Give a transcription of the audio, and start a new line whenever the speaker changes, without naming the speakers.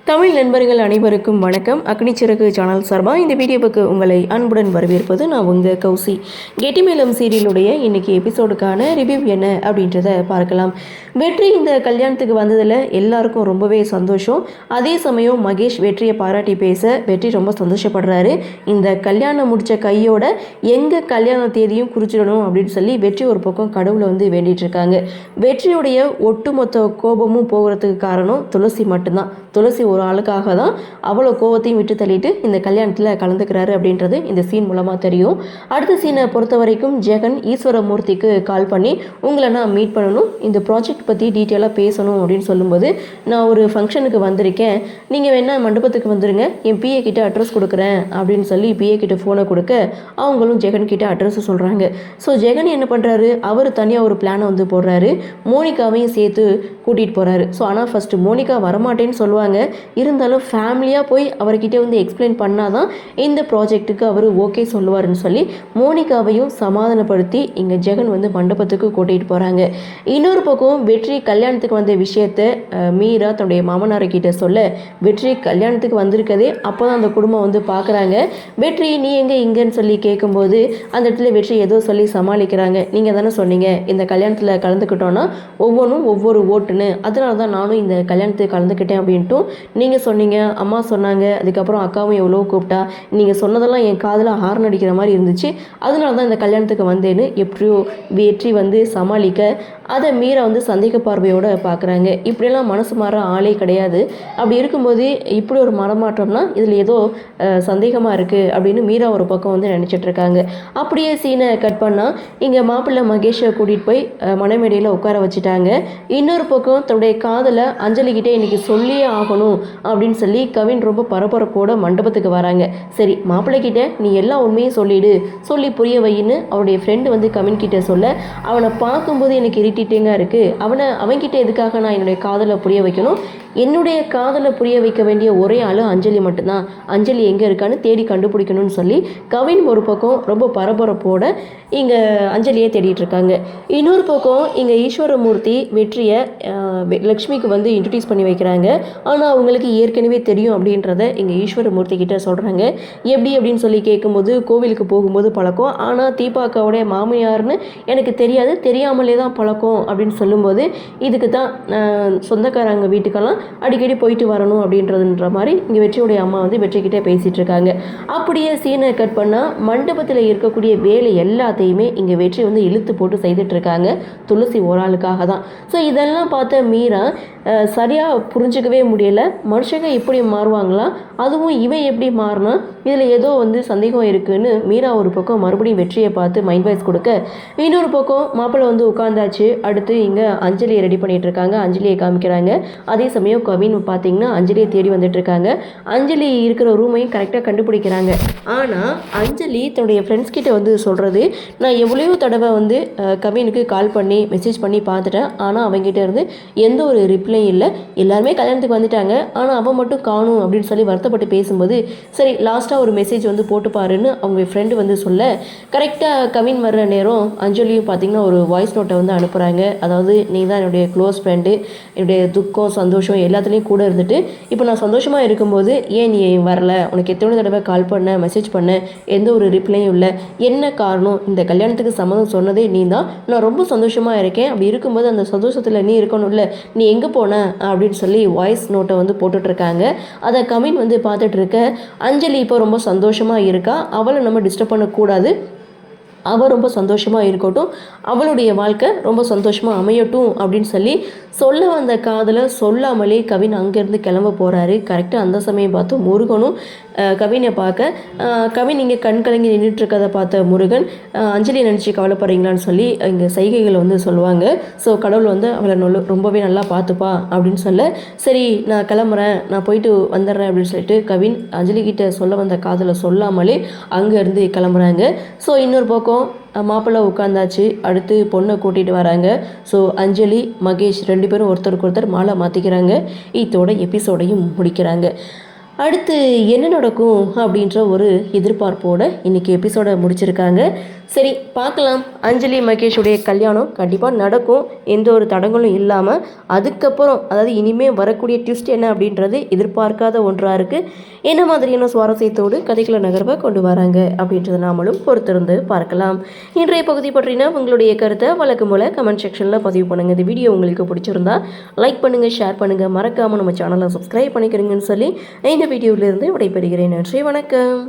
தமிழ் நண்பர்கள் அனைவருக்கும் வணக்கம். அக்னிச்சிறகு சேனல் சார்பாக இந்த வீடியோவுக்கு உங்களை அன்புடன் வரவேற்பது நான் உங்கள் கௌசி. கெட்டிமேளம் சீரியலுடைய இன்னைக்கு எபிசோடுக்கான ரிவ்யூ என்ன அப்படின்றத பார்க்கலாம். வெற்றி இந்த கல்யாணத்துக்கு வந்ததில் எல்லாருக்கும் ரொம்பவே சந்தோஷம். அதே சமயம் மகேஷ் வெற்றியை பாராட்டி பேச வெற்றி ரொம்ப சந்தோஷப்படுறாரு. இந்த கல்யாணம் முடித்த கையோட எங்கள் கல்யாண தேதியும் குறிச்சிடணும் அப்படின்னு சொல்லி வெற்றி ஒரு பக்கம் கடவுளை வேண்டிட்டு இருக்காங்க. வெற்றியுடைய ஒட்டுமொத்த கோபமும் போகிறதுக்கு காரணம் துளசி மட்டும்தான். துளசி ஒரு ஆளுக்காக தான் அவ்வளோ கோவத்தையும் விட்டு தள்ளிட்டு இந்த கல்யாணத்தில் கலந்துக்கிறாரு அப்படின்றது இந்த சீன் மூலமாக தெரியும். அடுத்த சீனை பொறுத்த வரைக்கும் ஜெகன் ஈஸ்வரமூர்த்திக்கு கால் பண்ணி உங்களை நான் மீட் பண்ணணும், இந்த ப்ராஜெக்ட் பற்றி டீட்டெயிலாக பேசணும் அப்படின்னு சொல்லும்போது, நான் ஒரு ஃபங்க்ஷனுக்கு வந்திருக்கேன், நீங்கள் வேணால் மண்டபத்துக்கு வந்துடுங்க, என் பிஏ கிட்ட அட்ரஸ் கொடுக்குறேன் அப்படின்னு சொல்லி பிஏ கிட்ட ஃபோனை கொடுக்க அவங்களும் ஜெகன் கிட்ட அட்ரஸ் சொல்கிறாங்க. ஸோ ஜெகன் என்ன பண்ணுறாரு, அவர் தனியாக ஒரு பிளானை போடுறாரு, மோனிகாவையும் சேர்த்து கூட்டிகிட்டு போகிறாரு. ஸோ ஆனால் ஃபஸ்ட்டு மோனிகா வரமாட்டேன்னு சொல்லுவாங்க, இருந்தாலும் ஃபேமிலியாக போய் அவர்கிட்ட எக்ஸ்பிளைன் பண்ணால் தான் இந்த ப்ராஜெக்ட்டுக்கு அவர் ஓகே சொல்லுவார்னு சொல்லி மோனிகாவையும் சமாதானப்படுத்தி இங்கே ஜெகன் மண்டபத்துக்கு கூட்டிகிட்டு போகிறாங்க. இன்னொரு பக்கம் வெற்றி கல்யாணத்துக்கு வந்த விஷயத்தை மீரா தன்னுடைய மாமனார்கிட்ட சொல்ல, வெற்றி கல்யாணத்துக்கு வந்திருக்கதே அப்போ தான் அந்த குடும்பம் பார்க்குறாங்க. வெற்றி நீ எங்கே இங்கேன்னு சொல்லி கேட்கும்போது அந்த இடத்துல வெற்றி ஏதோ சொல்லி சமாளிக்கிறாங்க. நீங்கள் தானே சொன்னீங்க இந்த கல்யாணத்தில் கலந்துக்கிட்டோன்னா ஒவ்வொன்றும் ஒவ்வொரு ஓட்டுன்னு, அதனால தான் நானும் இந்த கல்யாணத்துக்கு கலந்துக்கிட்டேன் அப்படின்ட்டு நீங்கள் சொன்னீங்க, அம்மா சொன்னாங்க, அதுக்கப்புறம் அக்காவும் எவ்வளோ கூப்பிட்டா, நீங்கள் சொன்னதெல்லாம் என் காதில் ஹார்ன் அடிக்கிற மாதிரி இருந்துச்சு, அதனால தான் இந்த கல்யாணத்துக்கு வந்தேன்னு எப்படியோ வெற்றி சமாளிக்க அதை மீரா சந்தேக பார்வையோடு பார்க்குறாங்க. இப்படியெல்லாம் மனசு மாற ஆளே கிடையாது, அப்படி இருக்கும்போது இப்படி ஒரு மனமாற்றம்னா இதில் ஏதோ சந்தேகமாக இருக்குது அப்படின்னு மீரா ஒரு பக்கம் நினச்சிட்ருக்காங்க. அப்படியே சீனை கட் பண்ணால் இங்கே மாப்பிள்ளை மகேஷை கூட்டிகிட்டு போய் மணமேடையில் உட்கார வச்சுட்டாங்க. இன்னொரு பக்கம் தன்னுடைய காதலை அஞ்சலிக்கிட்டே இன்றைக்கி சொல்லியே ஆகணும் அப்படின்னு சொல்லி கவின் ரொம்ப பரபரப்போட மண்டபத்துக்கு வராங்க. சரி மாப்பிள்ளைக்கிட்ட நீ எல்லா உண்மையும் சொல்லி புரிய வைன்னு அவருடைய ஃப்ரெண்டு கவின் கிட்ட சொல்ல, அவனை பார்க்கும்போது எனக்கு இரிட்டேட்டிங்காக இருக்குது, அவன்கிட்ட எதுக்காக நான் என்னுடைய காதலை புரிய வைக்கணும், என்னுடைய காதலை புரிய வைக்க வேண்டிய ஒரே ஆள் அஞ்சலி மட்டும்தான், அஞ்சலி எங்கே இருக்கான்னு தேடி கண்டுபிடிக்கணும்னு சொல்லி கவின் ஒரு பக்கம் ரொம்ப பரபரப்போட இங்கே அஞ்சலியை தேடிட்டு இருக்காங்க. இன்னொரு பக்கம் இங்கே ஈஸ்வரமூர்த்தி வெற்றியை லக்ஷ்மிக்கு இன்ட்ரடியூஸ் பண்ணி வைக்கிறாங்க. ஆனால் அவங்களுக்கு ஏற்கனவே தெரியும் அப்படின்றத இங்கே ஈஸ்வரமூர்த்தி கிட்ட சொல்கிறாங்க. எப்படி அப்படின்னு சொல்லி கேட்கும்போது, கோவிலுக்கு போகும்போது பழக்கம், ஆனால் தீபாக்காவுடைய மாமியார்னு எனக்கு தெரியாது, தெரியாமலே தான் பழக்கம் அப்படின்னு சொல்லும்போது, இதுக்கு தான் சொந்தக்காரங்க வீட்டுக்கெல்லாம் அடிக்கடி போயிட்டு வரணும் அப்படின்றதுன்ற மாதிரி இங்கே வெற்றியுடைய அம்மா வெற்றிக்கிட்டே பேசிகிட்டு இருக்காங்க. அப்படியே சீனை கட் பண்ணால் மண்டபத்தில் இருக்கக்கூடிய வேலை எல்லாத்தையுமே இங்கே வெற்றி இழுத்து போட்டு செய்துட்டு இருக்காங்க, துளசி ஒரு ஆளுக்காக தான். ஸோ இதெல்லாம் பார்த்த மீரா சரியாக புரிஞ்சிக்கவே முடியல, மனுஷங்க இப்படி மாறுவாங்களா, அதுவும் இவன் எப்படி மாறினா, இதில் ஏதோ சந்தேகம் இருக்குன்னு மீரா ஒரு பக்கம் மறுபடியும் வெற்றியை பார்த்து மைண்ட் வாய்ஸ் கொடுக்க, இன்னொரு பக்கம் மாப்பிள்ளை உட்காந்தாச்சு. அடுத்து இங்கே அஞ்சலியை ரெடி பண்ணிகிட்டு இருக்காங்க, அஞ்சலியை காமிக்கிறாங்க. அதே சமயம் கவின் பார்த்தீங்கன்னா அஞ்சலியை தேடி வந்துட்டுருக்காங்க. அஞ்சலி இருக்கிற ரூமையும் கரெக்டாக கண்டுபிடிக்கிறாங்க. ஆனால் அஞ்சலி தன்னுடைய ஃப்ரெண்ட்ஸ் கிட்ட சொல்கிறது, நான் எவ்வளோ தடவை கவினுக்கு கால் பண்ணி மெசேஜ் பண்ணி பார்த்துட்டேன், ஆனால் அவங்ககிட்ட இருந்து எந்த ஒரு ரிப்ளையும் இல்லை, எல்லாருமே கல்யாணத்துக்கு வந்துட்டாங்க, ஆனால் அவன் மட்டும் காணும் அப்படின்னு சொல்லி வருத்தப்பட்டு பேசும்போது, சரி லாஸ்ட்டாக ஒரு மெசேஜ் போட்டு பாருன்னு அவங்க ஃப்ரெண்டு சொல்ல, கரெக்டாக கவின் வர்ற நேரம் அஞ்சலியும் பார்த்திங்கன்னா ஒரு வாய்ஸ் நோட்டை அனுப்புகிறாங்க. அதாவது நீ தான் என்னுடைய க்ளோஸ் ஃப்ரெண்டு, என்னுடைய துக்கம் சந்தோஷம் எல்லாத்துலேயும் கூட இருந்துட்டு இப்போ நான் சந்தோஷமாக இருக்கும்போது ஏன் நீ வரல, உனக்கு எத்தனை தடவை கால் பண்ண மெசேஜ் பண்ண எந்த ஒரு ரிப்ளையும் இல்லை, என்ன காரணம், இந்த கல்யாணத்துக்கு சம்மதம் சொன்னதே நீ தான், நான் ரொம்ப சந்தோஷமாக இருக்கேன், அப்படி இருக்கும்போது அந்த சந்தோஷத்தில் நீ இருக்கணும்ல, நீ எங்கே போன அப்படின்னு சொல்லி வாய்ஸ் நோட்டை போட்டுட்ருக்காங்க. அதை கவின் பார்த்துட்டு இருக்க, அஞ்சலி இப்போ ரொம்ப சந்தோஷமாக இருக்கா, அவளை நம்ம டிஸ்டர்ப் பண்ணக்கூடாது, அவள் ரொம்ப சந்தோஷமாக இருக்கட்டும், அவளுடைய வாழ்க்கை ரொம்ப சந்தோஷமாக அமையட்டும் அப்படின்னு சொல்லி சொல்ல வந்த காதலை சொல்லாமலே கவின் அங்கேருந்து கிளம்ப போகிறாரு. கரெக்டாக அந்த சமயம் பார்த்து முருகனும் கவினை பார்க்க, கவின் இங்கே கண் கலங்கி நின்றுட்டுருக்கதை பார்த்த முருகன், அஞ்சலி நினச்சி கவலைப்படுறீங்களான்னு சொல்லி இங்கே சைகைகளை சொல்லுவாங்க. ஸோ கடவுள் அவளை ரொம்பவே நல்லா பார்த்துப்பா அப்படின்னு சொல்ல, சரி நான் கிளம்புறேன், நான் போயிட்டு வந்துடுறேன் அப்படின்னு சொல்லிட்டு கவின் அஞ்சலி கிட்ட சொல்ல வந்த காதலை சொல்லாமலே அங்கேருந்து கிளம்புறாங்க. ஸோ இன்னொரு பக்கம் மாப்பிள்ளை உட்காந்தாச்சு, அடுத்து பொண்ணை கூட்டிகிட்டு வராங்க. ஸோ அஞ்சலி மகேஷ் ரெண்டு பேரும் ஒருத்தருக்கு ஒருத்தர் மாலை மாற்றிக்கிறாங்க. இதோட எபிசோடையும் முடிக்கிறாங்க. அடுத்து என்ன நடக்கும் அப்படின்ற ஒரு எதிர்பார்ப்போடு இன்றைக்கி எபிசோடை முடிச்சிருக்காங்க. சரி பார்க்கலாம். அஞ்சலி மகேஷுடைய கல்யாணம் கண்டிப்பாக நடக்கும், எந்த ஒரு தடங்களும் இல்லாமல். அதுக்கப்புறம் அதாவது இனிமேல் வரக்கூடிய ட்விஸ்ட் என்ன அப்படின்றது எதிர்பார்க்காத ஒன்றாக இருக்குது. என்ன மாதிரியான சுவாரஸ்யத்தோடு கதைகளை நகர்வை கொண்டு வராங்க அப்படின்றத நாமளும் பொறுத்திருந்து பார்க்கலாம். இன்றைய பகுதி பற்றினா உங்களுடைய கருத்தை வழக்கம் போல் கமெண்ட் செக்ஷனில் பதிவு பண்ணுங்கள். இந்த வீடியோ உங்களுக்கு பிடிச்சிருந்தா லைக் பண்ணுங்கள், ஷேர் பண்ணுங்கள், மறக்காமல் நம்ம சேனலை சப்ஸ்கிரைப் பண்ணிக்கிறீங்கன்னு சொல்லி இந்த வீடியோவிலிருந்து விடைபெறுகிறேன். நன்றி, வணக்கம்.